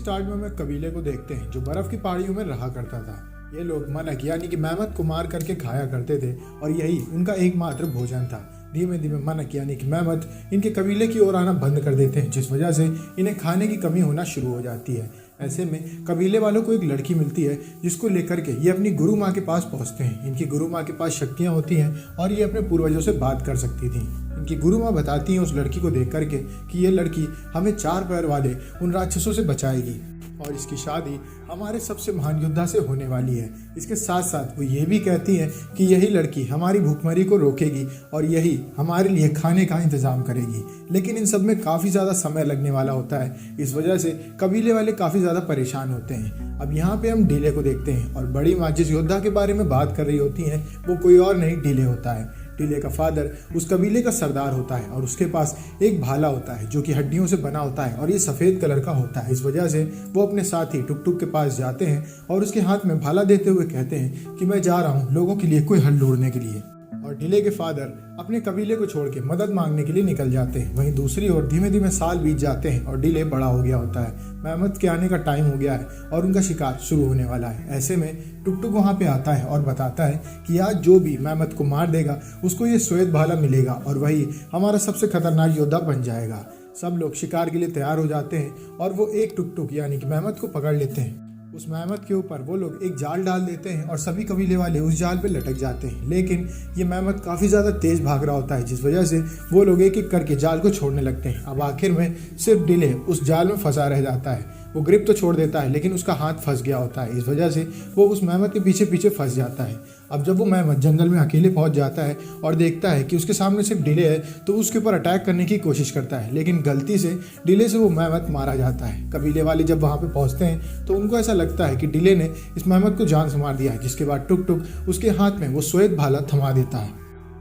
Start में हमें कबीले को देखते हैं जो बर्फ की पहाड़ियों में रहा करता था। ये लोग मनक यानी कि मेहमत को मार करके खाया करते थे और यही उनका एकमात्र भोजन था। धीमे धीमे मनक यानी कि मेहमत इनके कबीले की ओर आना बंद कर देते हैं, जिस वजह से इन्हें खाने की कमी होना शुरू हो जाती है। ऐसे में कबीले वालों को एक लड़की मिलती है जिसको लेकर के ये अपनी गुरु माँ के पास पहुँचते हैं। इनकी गुरु माँ के पास शक्तियाँ होती हैं और ये अपने पूर्वजों से बात कर सकती थी। इनकी गुरु माँ बताती हैं उस लड़की को देख करके कि ये लड़की हमें 4 पैर वाले उन राक्षसों से बचाएगी और इसकी शादी हमारे सबसे महान योद्धा से होने वाली है। इसके साथ साथ वो ये भी कहती है कि यही लड़की हमारी भूखमरी को रोकेगी और यही हमारे लिए खाने का इंतजाम करेगी। लेकिन इन सब में काफ़ी ज़्यादा समय लगने वाला होता है, इस वजह से कबीले वाले काफ़ी ज़्यादा परेशान होते हैं। अब यहाँ पे हम डीले को देखते हैं और बड़ी माँ जिस योद्धा के बारे में बात कर रही होती हैं वो कोई और नहीं डीले होता है। डीले का फादर उस कबीले का सरदार होता है और उसके पास एक भाला होता है जो कि हड्डियों से बना होता है और ये सफ़ेद कलर का होता है। इस वजह से वो अपने साथी टुक टुक के पास जाते हैं और उसके हाथ में भाला देते हुए कहते हैं कि मैं जा रहा हूँ लोगों के लिए कोई हल ढूंढने के लिए। और डीले के फादर अपने कबीले को छोड़ के मदद मांगने के लिए निकल जाते हैं। वहीं दूसरी ओर धीमे धीमे साल बीत जाते हैं और डीले बड़ा हो गया होता है। मेहमत के आने का टाइम हो गया है और उनका शिकार शुरू होने वाला है। ऐसे में टुक टुक वहाँ पे आता है और बताता है कि आज जो भी मेहमत को मार देगा उसको ये श्वेत भाला मिलेगा और वही हमारा सबसे खतरनाक योद्धा बन जाएगा। सब लोग शिकार के लिए तैयार हो जाते हैं और वो एक टुक टुक यानी कि मेहमत को पकड़ लेते हैं। उस मेहमत के ऊपर वो लोग एक जाल डाल देते हैं और सभी कबीले वाले उस जाल पे लटक जाते हैं। लेकिन ये मेहमत काफ़ी ज़्यादा तेज़ भाग रहा होता है, जिस वजह से वो लोग एक एक करके जाल को छोड़ने लगते हैं। अब आखिर में सिर्फ डीले उस जाल में फंसा रह जाता है। वो ग्रिप तो छोड़ देता है लेकिन उसका हाथ फंस गया होता है, इस वजह से वो उस मेहमत के पीछे पीछे फंस जाता है। अब जब वो मेहमत जंगल में अकेले पहुंच जाता है और देखता है कि उसके सामने सिर्फ डीले है तो उसके ऊपर अटैक करने की कोशिश करता है, लेकिन गलती से डीले से वो मेहमत मारा जाता है। कबीले वाले जब वहाँ पे पहुँचते हैं तो उनको ऐसा लगता है कि डीले ने इस मेहमत को जान से मार दिया है, जिसके बाद टुक टुक उसके हाथ में वो श्वेत भाला थमा देता है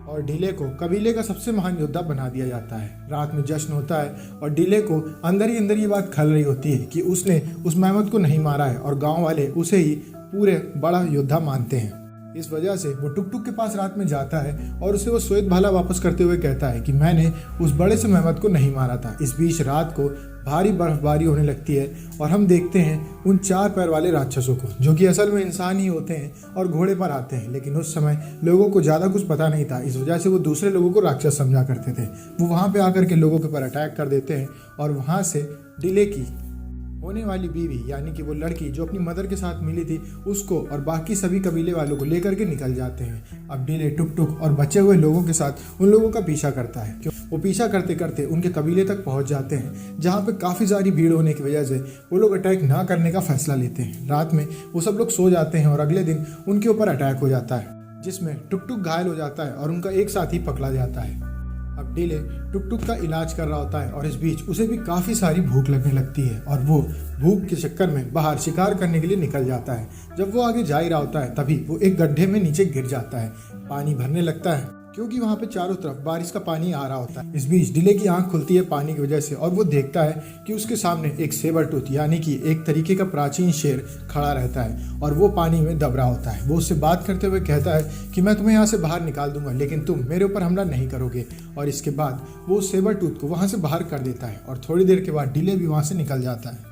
और डीले को कबीले का सबसे महान योद्धा बना दिया जाता है। रात में जश्न होता है और डीले को अंदर ही अंदर ये बात खल रही होती है कि उसने उस मेहमत को नहीं मारा है और गांव वाले उसे ही पूरे बड़ा योद्धा मानते हैं। इस वजह से वो टुक टुक के पास रात में जाता है और उसे वो श्वेत भाला वापस करते हुए कहता है कि मैंने उस बड़े से मेहमत को नहीं मारा था। इस बीच रात को भारी बर्फबारी होने लगती है और हम देखते हैं उन 4 पैर वाले राक्षसों को जो कि असल में इंसान ही होते हैं और घोड़े पर आते हैं। लेकिन उस समय लोगों को ज़्यादा कुछ पता नहीं था, इस वजह से वो दूसरे लोगों को राक्षस समझा करते थे। वो वहाँ पे आकर के लोगों के ऊपर अटैक कर देते हैं और वहाँ से डीले की होने वाली बीवी यानी कि वो लड़की जो अपनी मदर के साथ मिली थी उसको और बाकी सभी कबीले वालों को लेकर के निकल जाते हैं। अब डीले टुक टुक और बचे हुए लोगों के साथ उन लोगों का पीछा करता है। वो पीछा करते करते उनके कबीले तक पहुंच जाते हैं, जहां पे काफ़ी सारी भीड़ होने की वजह से वो लोग अटैक ना करने का फैसला लेते हैं। रात में वो सब लोग सो जाते हैं और अगले दिन उनके ऊपर अटैक हो जाता है, जिसमें टुक टुक घायल हो जाता है और उनका एक साथी पकड़ा जाता है। अब डीले टुक टुक का इलाज कर रहा होता है और इस बीच उसे भी काफ़ी सारी भूख लगने लगती है और वो भूख के चक्कर में बाहर शिकार करने के लिए निकल जाता है। जब वो आगे जा ही रहा होता है तभी वो एक गड्ढे में नीचे गिर जाता है। पानी भरने लगता है क्योंकि वहाँ पे चारों तरफ बारिश का पानी आ रहा होता है। इस बीच डीले की आंख खुलती है पानी की वजह से और वो देखता है कि उसके सामने एक सेबर टूथ यानी कि एक तरीके का प्राचीन शेर खड़ा रहता है और वो पानी में दब रहा होता है। वो उससे बात करते हुए कहता है कि मैं तुम्हें यहाँ से बाहर निकाल दूंगा लेकिन तुम मेरे ऊपर हमला नहीं करोगे। और इसके बाद वो सेबर टूथ को वहाँ से बाहर कर देता है और थोड़ी देर के बाद डीले भी वहाँ से निकल जाता है।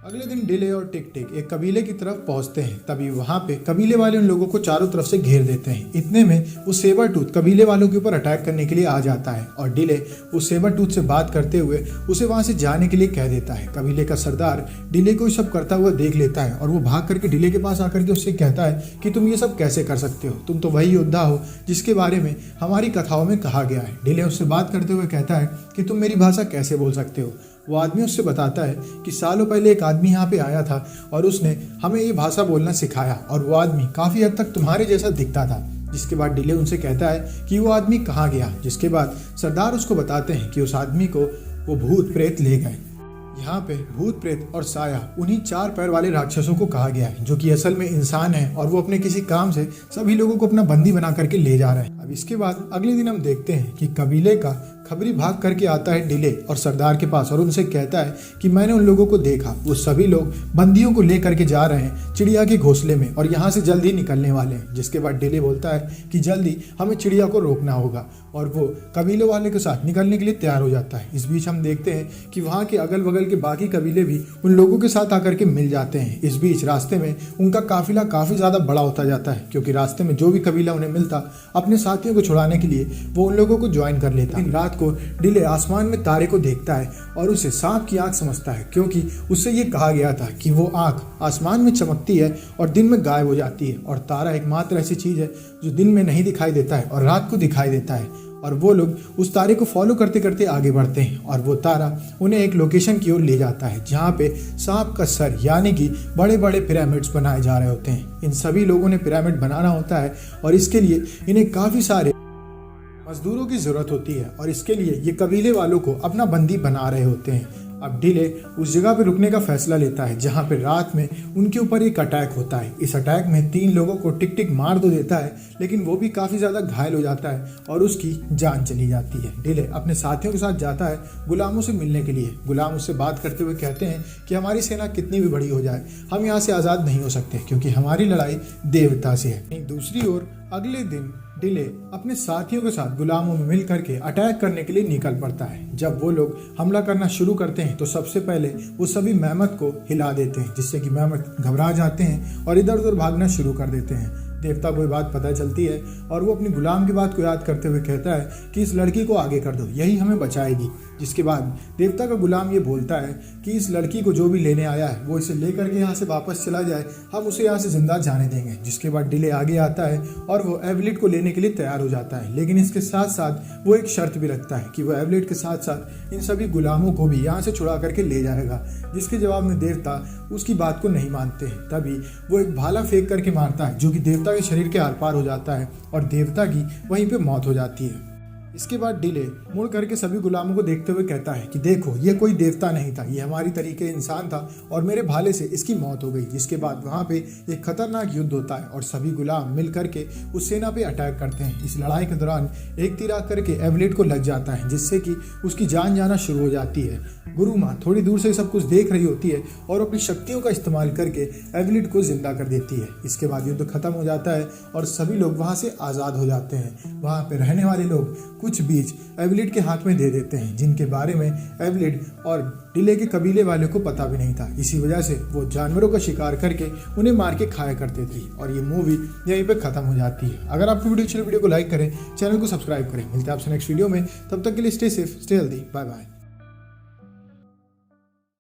अगले दिन डीले और टिक टिक एक कबीले की तरफ पहुंचते हैं। तभी वहां पे कबीले वाले उन लोगों को चारों तरफ से घेर देते हैं। इतने में वो सेबर टूथ कबीले वालों के ऊपर अटैक करने के लिए आ जाता है और डीले उस सेबर टूथ से बात करते हुए उसे वहां से जाने के लिए कह देता है। कबीले का सरदार डीले को सब करता हुआ देख लेता है और वो भाग करके डीले के पास आकर के उससे कहता है कि तुम ये सब कैसे कर सकते हो, तुम तो वही योद्धा हो जिसके बारे में हमारी कथाओं में कहा गया है। डीले उससे बात करते हुए कहता है कि तुम मेरी भाषा कैसे बोल सकते हो। वो आदमी उससे बताता है कि सालों पहले एक आदमी यहाँ पे आया था और उसने हमें ये भाषा बोलना सिखाया और वो आदमी काफ़ी हद तक तुम्हारे जैसा दिखता था। जिसके बाद डीले उनसे कहता है कि वो आदमी कहाँ गया। जिसके बाद सरदार उसको बताते हैं कि उस आदमी को वो भूत प्रेत ले गए। यहाँ पे भूत प्रेत और साया उन्हीं 4 पैर वाले राक्षसों को कहा गया है जो कि असल में इंसान है और वो अपने किसी काम से सभी लोगों को अपना बंदी बना करके ले जा रहे हैं। अब इसके बाद अगले दिन हम देखते हैं कि कबीले का खबरी भाग करके आता है डिले और सरदार के पास और उनसे कहता है कि मैंने उन लोगों को देखा, वो सभी लोग बंदियों को लेकर के जा रहे हैं चिड़िया के घोंसले में और यहाँ से जल्दी निकलने वाले हैं। जिसके बाद डिले बोलता है कि जल्दी हमें चिड़िया को रोकना होगा और वो कबीले वाले के साथ निकलने के लिए तैयार हो जाता है। इस बीच हम देखते हैं कि वहाँ के अगल बगल के बाकी कबीले भी उन लोगों के साथ आकर के मिल जाते हैं। इस बीच रास्ते में उनका काफिला काफ़ी ज़्यादा बड़ा होता जाता है, क्योंकि रास्ते में जो भी कबीला उन्हें मिलता अपने साथियों को छुड़ाने के लिए वो उन लोगों को ज्वाइन कर लेता। लेकिन रात को डिले आसमान में तारे को देखता है और उसे सांप की आंख समझता है, क्योंकि उससे ये कहा गया था कि वो आंख आसमान में चमकती है और दिन में गायब हो जाती है और तारा एकमात्र ऐसी चीज़ है जो दिन में नहीं दिखाई देता है और रात को दिखाई देता है। और वो लोग उस तारे को फॉलो करते करते आगे बढ़ते हैं और वो तारा उन्हें एक लोकेशन की ओर ले जाता है जहाँ पे सांप का सर यानी कि बड़े बड़े पिरामिड्स बनाए जा रहे होते हैं। इन सभी लोगों ने पिरामिड बनाना होता है और इसके लिए इन्हें काफ़ी सारे मजदूरों की ज़रूरत होती है और इसके लिए ये कबीले वालों को अपना बंदी बना रहे होते हैं। अब डिले उस जगह पे रुकने का फैसला लेता है जहाँ पे रात में उनके ऊपर एक अटैक होता है। इस अटैक में 3 लोगों को टिक टिक मार तो देता है, लेकिन वो भी काफ़ी ज़्यादा घायल हो जाता है और उसकी जान चली जाती है। डिले अपने साथियों के साथ जाता है गुलामों से मिलने के लिए। गुलाम उससे बात करते हुए कहते हैं कि हमारी सेना कितनी भी बड़ी हो जाए हम यहाँ से आज़ाद नहीं हो सकते, क्योंकि हमारी लड़ाई देवता से है। दूसरी ओर अगले दिन डिले अपने साथियों के साथ गुलामों में मिल करके अटैक करने के लिए निकल पड़ता है। जब वो लोग हमला करना शुरू करते हैं तो सबसे पहले वो सभी मेहमत को हिला देते हैं, जिससे कि मेहमत घबरा जाते हैं और इधर उधर भागना शुरू कर देते हैं। देवता को ये बात पता चलती है और वो अपनी गुलाम की बात को याद करते हुए कहता है कि इस लड़की को आगे कर दो, यही हमें बचाएगी। जिसके बाद देवता का गुलाम ये बोलता है कि इस लड़की को जो भी लेने आया है वो इसे लेकर के यहाँ से वापस चला जाए, हम उसे यहाँ से जिंदा जाने देंगे। जिसके बाद डिले आगे आता है और वो एवलिट को लेने के लिए तैयार हो जाता है, लेकिन इसके साथ साथ वो एक शर्त भी रखता है कि वो एवलिट के साथ साथ इन सभी गुलामों को भी यहाँ से छुड़ा करके ले जाएगा। जिसके जवाब में देवता उसकी बात को नहीं मानते हैं। तभी वो एक भाला फेंक करके मारता है जो कि देवता के शरीर के आर पार हो जाता है और देवता की वहीं पे मौत हो जाती है। इसके बाद डिले मुड़ करके सभी गुलामों को देखते हुए कहता है कि देखो ये कोई देवता नहीं था, ये हमारी तरीके इंसान था और मेरे भाले से इसकी मौत हो गई। जिसके बाद वहाँ पे एक खतरनाक युद्ध होता है और सभी गुलाम मिल करके उस सेना पे अटैक करते हैं। इस लड़ाई के दौरान एक तीर आकर के एवलेट को लग जाता है, जिससे कि उसकी जान जाना शुरू हो जाती है। गुरु माँ थोड़ी दूर से सब कुछ देख रही होती है और अपनी शक्तियों का इस्तेमाल करके एवलेट को जिंदा कर देती है। इसके बाद युद्ध खत्म हो जाता है और सभी लोग वहाँ से आज़ाद हो जाते हैं। वहाँ पे रहने वाले लोग कुछ बीज एवलिट के हाथ में दे देते हैं, जिनके बारे में एवलिट और डिले के कबीले वाले को पता भी नहीं था। इसी वजह से वो जानवरों का शिकार करके उन्हें मार के खाया करते थे और ये मूवी यहीं पे खत्म हो जाती है। अगर आपको वीडियो अच्छी लगी वीडियो को लाइक करें, चैनल को सब्सक्राइब करें। मिलते हैं आपसे नेक्स्ट वीडियो में, तब तक के लिए stay safe, stay healthy, bye bye.